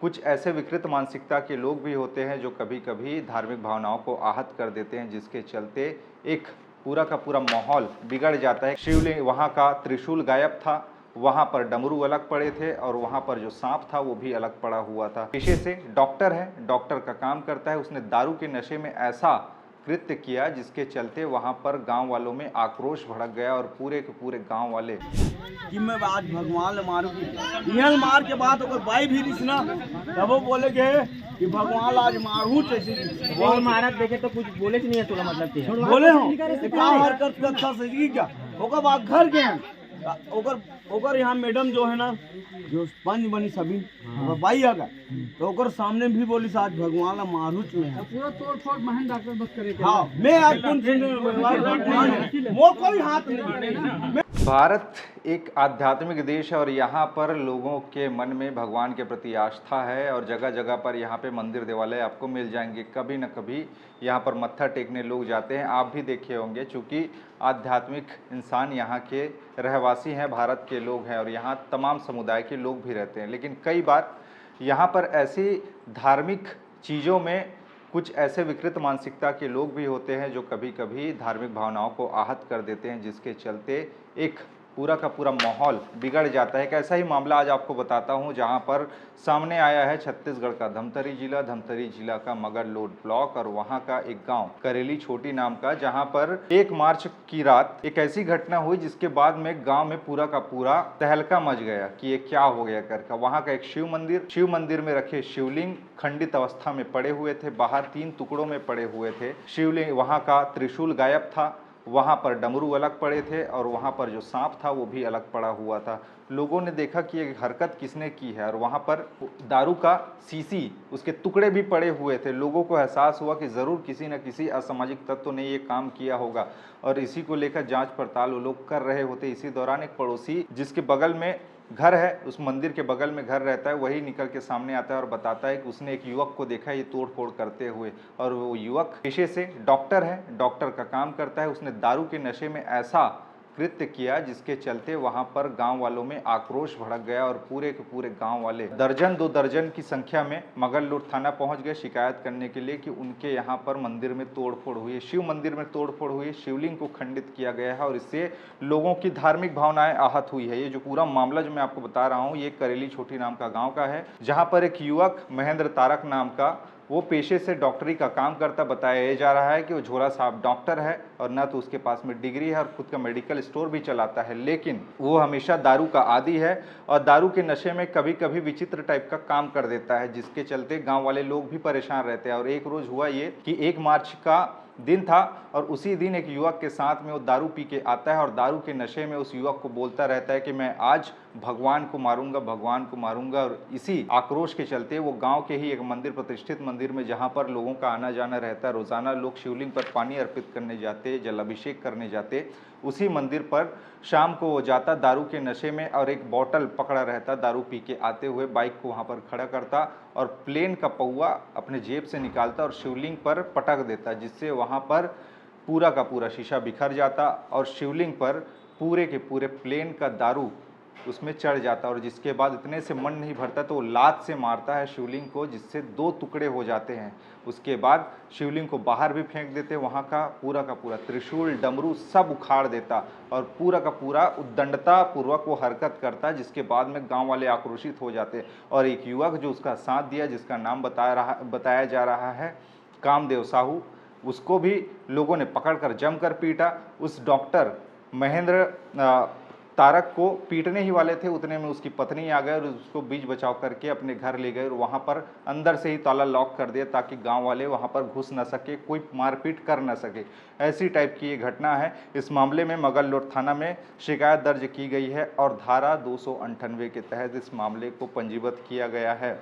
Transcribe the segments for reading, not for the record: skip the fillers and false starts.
कुछ ऐसे विकृत मानसिकता के लोग भी होते हैं जो कभी-कभी धार्मिक भावनाओं को आहत कर देते हैं, जिसके चलते एक पूरा का पूरा माहौल बिगड़ जाता है। शिवलिंग वहाँ का त्रिशूल गायब था, वहाँ पर डमरू अलग पड़े थे और वहाँ पर जो सांप था वो भी अलग पड़ा हुआ था। पेशे से डॉक्टर है, डॉक्टर का काम करता है, उसने दारू के नशे में ऐसा कृत्य किया जिसके चलते वहाँ पर गांव वालों में आक्रोश भड़क गया और पूरे के पूरे गांव वाले कि मैं आज भगवान ले मारू की इहल मार के बाद ओकर बाई भी दिस ना तब वो बोले के कि भगवान आज मारू कैसे वो महाराज देखे तो कुछ बोले कि नहीं है तोला मतलब कि बोले हो का हरकत का अच्छा से की क्या ओकर बाद घर के हैं ओकर यहाँ मैडम जो है ना जो पंच बनी सभी ओकर बाई आ गए तो ओकर सामने भी बोली आज भगवान ला मारू में पूरा तोड़ फोड़ महन डॉक्टर बस करे हाँ मैं आज कौन मोर कोई हाथ नहीं। भारत एक आध्यात्मिक देश है और यहाँ पर लोगों के मन में भगवान के प्रति आस्था है और जगह जगह पर यहाँ पे मंदिर देवालय आपको मिल जाएंगे। कभी न कभी यहाँ पर मत्था टेकने लोग जाते हैं, आप भी देखे होंगे, चूँकि आध्यात्मिक इंसान यहाँ के रहवासी हैं, भारत के लोग हैं और यहाँ तमाम समुदाय के लोग भी रहते हैं। लेकिन कई बार यहाँ पर ऐसी धार्मिक चीज़ों में कुछ ऐसे विकृत मानसिकता के लोग भी होते हैं जो कभी कभी धार्मिक भावनाओं को आहत कर देते हैं, जिसके चलते एक पूरा का पूरा माहौल बिगड़ जाता है। एक ऐसा ही मामला आज आपको बताता हूं जहां पर सामने आया है छत्तीसगढ़ का धमतरी जिला का मगरलोड ब्लॉक और वहां का एक गांव करेली छोटी नाम का, जहां पर 1 मार्च की रात एक ऐसी घटना हुई जिसके बाद में गांव में पूरा का पूरा तहलका मच गया कि ये क्या हो गया करके। वहां का एक शिव मंदिर में रखे शिवलिंग खंडित अवस्था में पड़े हुए थे, बाहर 3 टुकड़ों में पड़े हुए थे शिवलिंग। वहां का त्रिशूल गायब था, वहाँ पर डमरू अलग पड़े थे और वहाँ पर जो सांप था वो भी अलग पड़ा हुआ था। लोगों ने देखा कि ये हरकत किसने की है और वहाँ पर दारू का शीशी उसके टुकड़े भी पड़े हुए थे। लोगों को एहसास हुआ कि ज़रूर किसी न किसी असामाजिक तत्व ने ये काम किया होगा और इसी को लेकर जांच पड़ताल वो लोग कर रहे होते। इसी दौरान एक पड़ोसी जिसके बगल में घर है, उस मंदिर के बगल में घर रहता है, वही निकल के सामने आता है और बताता है कि उसने एक युवक को देखा ये तोड़ फोड़ करते हुए और वो युवक पेशे से डॉक्टर है, डॉक्टर का काम करता है। उसने दारू के नशे में ऐसा कृत्य किया जिसके चलते वहां पर गांव वालों में आक्रोश भड़क गया और पूरे के पूरे गांव वाले दर्जन 2 दर्जन की संख्या में मगरलोड थाना पहुंच गए शिकायत करने के लिए कि उनके यहां पर मंदिर में तोड़फोड़ हुई है, शिव मंदिर में तोड़फोड़ हुई है, शिवलिंग को खंडित किया गया है और इससे लोगों की धार्मिक भावनाएं आहत हुई है। ये जो पूरा मामला जो मैं आपको बता रहा हूँ ये करेली छोटी नाम का गाँव का है, जहाँ पर एक युवक महेंद्र तारक नाम का वो पेशे से डॉक्टरी का काम करता बताया जा रहा है कि वो झोला साहब डॉक्टर है और न तो उसके पास में डिग्री है और खुद का मेडिकल स्टोर भी चलाता है, लेकिन वो हमेशा दारू का आदी है और दारू के नशे में कभी कभी विचित्र टाइप का काम कर देता है, जिसके चलते गांव वाले लोग भी परेशान रहते हैं। और एक रोज हुआ ये कि 1 मार्च का दिन था और उसी दिन एक युवक के साथ में वो दारू पी के आता है और दारू के नशे में उस युवक को बोलता रहता है कि मैं आज भगवान को मारूंगा और इसी आक्रोश के चलते वो गांव के ही एक मंदिर, प्रतिष्ठित मंदिर में जहां पर लोगों का आना जाना रहता है, रोजाना लोग शिवलिंग पर पानी अर्पित करने जाते, जलाभिषेक करने जाते, उसी मंदिर पर शाम को वो जाता दारू के नशे में और एक बोतल पकड़ा रहता, दारू पी के आते हुए बाइक को वहाँ पर खड़ा करता और प्लेन का पौवा अपने जेब से निकालता और शिवलिंग पर पटक देता, जिससे वहाँ पर पूरा का पूरा शीशा बिखर जाता और शिवलिंग पर पूरे के पूरे प्लेन का दारू उसमें चढ़ जाता और जिसके बाद इतने से मन नहीं भरता तो वो लात से मारता है शिवलिंग को, जिससे 2 टुकड़े हो जाते हैं। उसके बाद शिवलिंग को बाहर भी फेंक देते, वहाँ का पूरा त्रिशूल डमरू सब उखाड़ देता और पूरा का पूरा उद्दंडता पूर्वक वो हरकत करता, जिसके बाद में गांव वाले आक्रोशित हो जाते और एक युवक जो उसका साथ दिया, जिसका नाम बताया जा रहा है कामदेव साहू, उसको भी लोगों ने पकड़कर जमकर पीटा। उस डॉक्टर महेंद्र तारक को पीटने ही वाले थे, उतने में उसकी पत्नी आ गए और उसको बीच बचाव करके अपने घर ले गए और वहाँ पर अंदर से ही ताला लॉक कर दिया ताकि गांव वाले वहाँ पर घुस न सके, कोई मारपीट कर न सके। ऐसी टाइप की ये घटना है। इस मामले में मगरलोड थाना में शिकायत दर्ज की गई है और धारा 298 के तहत इस मामले को पंजीबद्ध किया गया है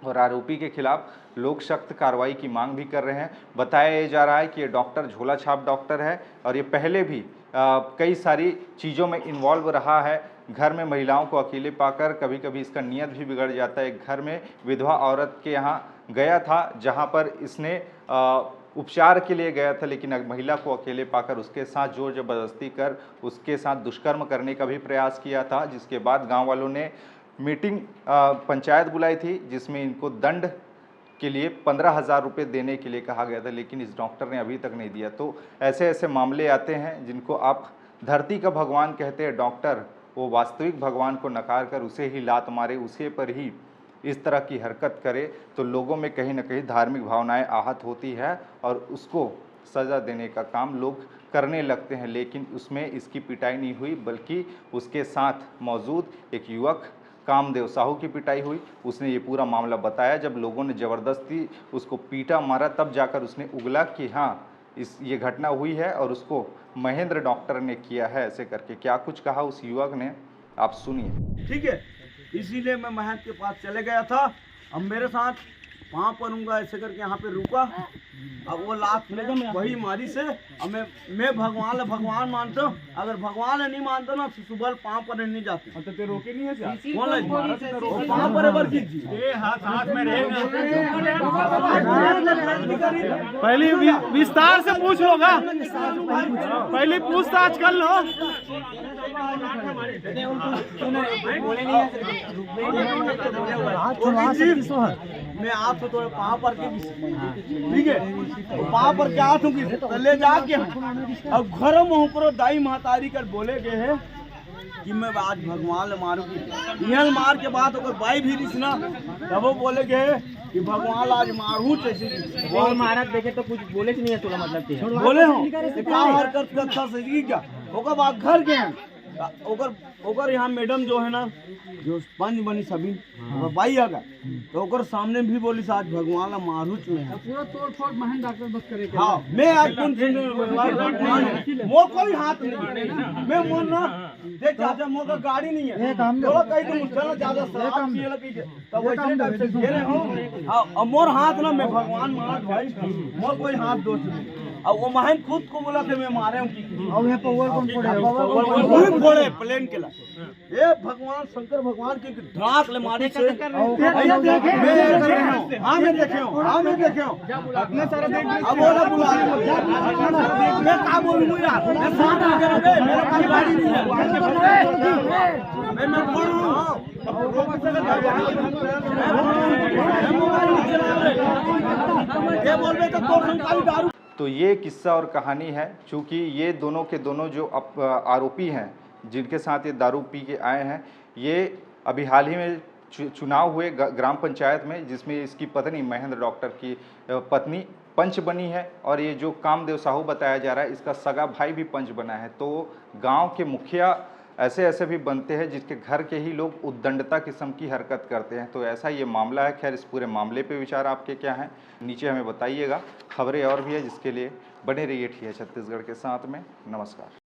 और आरोपी के खिलाफ लोग सख्त कार्रवाई की मांग भी कर रहे हैं। बताया जा रहा है कि ये डॉक्टर झोला छाप डॉक्टर है और ये पहले भी कई सारी चीज़ों में इन्वॉल्व रहा है। घर में महिलाओं को अकेले पाकर कभी कभी इसका नियत भी बिगड़ जाता है। घर में विधवा औरत के यहाँ गया था जहाँ पर इसने उपचार के लिए गया था, लेकिन महिला को अकेले पाकर उसके साथ जोर जबरदस्ती कर उसके साथ दुष्कर्म करने का भी प्रयास किया था, जिसके बाद गांव वालों ने मीटिंग पंचायत बुलाई थी, जिसमें इनको दंड के लिए 15,000 रुपये देने के लिए कहा गया था, लेकिन इस डॉक्टर ने अभी तक नहीं दिया। तो ऐसे ऐसे मामले आते हैं जिनको आप धरती का भगवान कहते हैं डॉक्टर, वो वास्तविक भगवान को नकार कर उसे ही लात मारे, उसे पर ही इस तरह की हरकत करे, तो लोगों में कहीं ना कहीं धार्मिक भावनाएं आहत होती है और उसको सज़ा देने का काम लोग करने लगते हैं। लेकिन उसमें इसकी पिटाई नहीं हुई, बल्कि उसके साथ मौजूद एक युवक कामदेव साहू की पिटाई हुई। उसने ये पूरा मामला बताया, जब लोगों ने ज़बरदस्ती उसको पीटा मारा तब जाकर उसने उगला कि हाँ ये घटना हुई है और उसको महेंद्र डॉक्टर ने किया है। ऐसे करके क्या कुछ कहा उस युवक ने, आप सुनिए। ठीक है, इसीलिए मैं महंत के पास चले गया था। अब मेरे साथ वहाँ परूँगा ऐसे करके यहाँ पे रुका। अब वो लात में वही मारी से। अब मैं भगवान मानता हूँ। अगर भगवान नहीं मानता ना तो सुबह पाँव पर नहीं जाते। तो ते रोके नहीं है क्या? कौन पाँव पर बर कीजिए, हाथ में रहेगा। पहले विस्तार से पूछ लोगा, पहले पूछताछ कर लो। मैं आप तो थोड़े पाँव पर के, ठीक है, तो पाँव पर क्या हाथों की ले जाके अब घर में ऊपर दाई महतारी कर बोले गए हैं कि मैं आज भगवान ले मारूंगी। यहाँ मार के बाद अगर बाई भी दिसना तब वो बोले गए कि भगवान आज मारू। वो महाराज देखे तो कुछ बोले नहीं है तोला मतलब ते बोले हो क्या हरकत अच्छा से क्या होगा बात घर के हैं। ओकर यहाँ मैडम जो है ना, जो पंच बनी सभी बाई आ गए, तो ओकर सामने भी बोली आज भगवान ला मारू पूरा तोड़ फोड़ महन डॉक्टर बस करेगा। हाँ, मैं आज मोर कोई हाथ नहीं, मैं मोर ना देख चाचा मोर का गाड़ी नहीं है, तो कहीं तो मुझे ज्यादा शराब पिए लगी तब वैसे टाइप से घेरे हो। हाँ, मोर हाथ ना मैं भगवान मार भाई, मोर कोई हाथ दोस्त नहीं। अब वो महन खुद को बोला थे मैं मारे हूँ। और यहाँ पावर कौन फोड़े? फोड़े प्लेन के ला ये भगवान शंकर भगवान के ढाक ले मारे से। हाँ मैं देखे हूँ अपने सारा देख। अब वो ना बुला मैं क्या बोलूँ यार, मैं साथ आकर मेरा कोई गाड़ी नहीं है, मैं फोड़ूँ। ये बोल रहे तो दारू। तो ये किस्सा और कहानी है। चूँकि ये दोनों के दोनों जो आरोपी हैं जिनके साथ ये दारू पी के आए हैं, ये अभी हाल ही में चुनाव हुए ग्राम पंचायत में, जिसमें इसकी पत्नी महेंद्र डॉक्टर की पत्नी पंच बनी है और ये जो कामदेव साहू बताया जा रहा है इसका सगा भाई भी पंच बना है। तो गांव के मुखिया ऐसे ऐसे भी बनते हैं जिसके घर के ही लोग उद्दंडता किस्म की हरकत करते हैं। तो ऐसा ये मामला है। खैर, इस पूरे मामले पे विचार आपके क्या हैं नीचे हमें बताइएगा। खबरें और भी है जिसके लिए बने रहिए TH छत्तीसगढ़ के साथ में। नमस्कार।